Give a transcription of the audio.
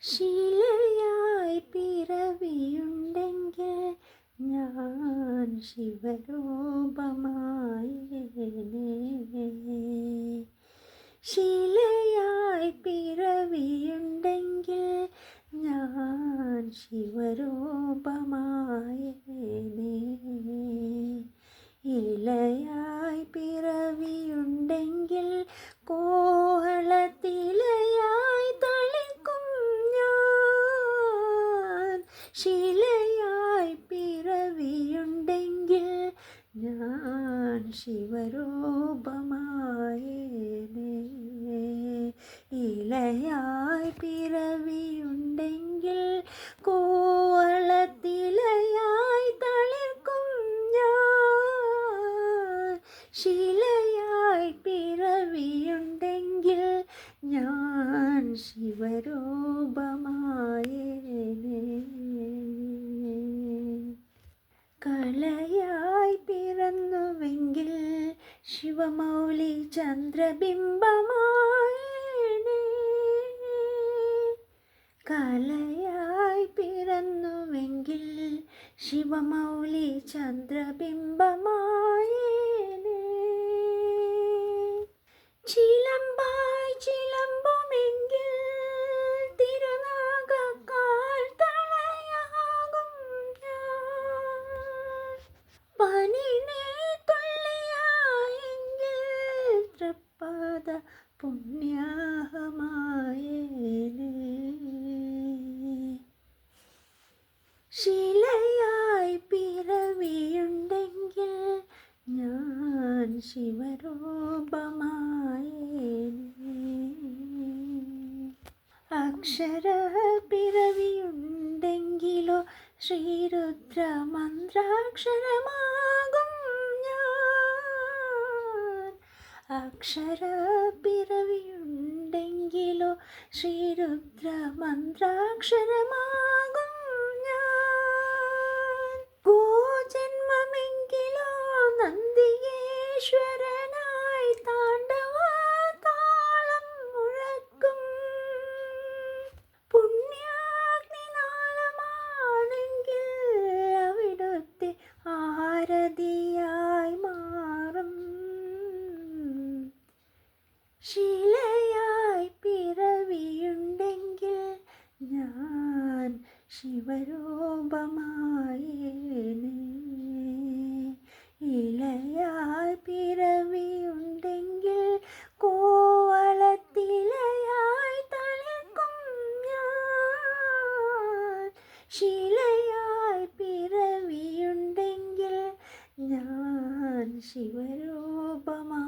ശിലയായി പിറവിയുണ്ടെങ്കിൽ ഞാൻ ശിവരൂപമായേനേ. ശിലയായി പിറവിയുണ്ടെങ്കിൽ ഞാൻ ശിവരൂപമായേനേ. ഇലയായി പിറവിയുണ്ടെങ്കിൽ കോഹളത്തിലയായി തളിക്കും ഞാൻ. ശിലയായി പിറവിയുണ്ടെങ്കിൽ ഞാൻ ശിവരൂപമായേനേ. ഇലയായി പിറവിയുണ്ടെങ്കിൽ കോവളത്തിലയായി തളിർക്കും ഞാൻ. ശിലയായി പിറവിയുണ്ടെങ്കിൽ ഞാൻ ശിവരൂപമായേനേ. കലയായി പിറന്നുവെങ്കിൽ ശിവമൗലി ചന്ദ്രബിംബമായേനേ. കലയായി പിറന്നുവെങ്കിൽ ശിവമൗലി ചന്ദ്രബിംബമായേനേ. ചിലമ്പായി ചിലമ്പുമെങ്കിൽ തിരുനാഗക്കാൽ തളയാകും ഞാൻ. പനിനീർ തുള്ളിയായെങ്കിൽ തൃപ്പാദ പുണ്യാഹമായേനേ. ശിലയായി പിറവിയുണ്ടെങ്കിൽ ഞാൻ ശിവരൂപമായേനേ. അക്ഷര പിറവിയുണ്ടെങ്കിലോ ശ്രീരുദ്ര മന്ത്രാക്ഷരമാകും ഞാൻ. അക്ഷര പിറവിയുണ്ടെങ്കിലോ ശ്രീരുദ്ര മന്ത്രാക്ഷരമാകും ഞാൻ. ഗോജന്മമെങ്കിലോ നന്ദികേശ്വരനായി താണ്ഡവ താളം മുഴക്കും. പുണ്യാഗ്നിനാളമാണെങ്കിൽ അവിടുത്തെ ആരതിയായി മാറും. ശിലയായി പിറവിയുണ്ടെങ്കിൽ ഞാൻ ശിവരൂപമായേനേ. ഇലയായി പിറവിയുണ്ടെങ്കിൽ കോവളത്തിലയായി തളിർക്കും ഞാൻ. ശിലയായി പിറവിയുണ്ടെങ്കിൽ ഞാൻ ശിവരൂപമായേനേ.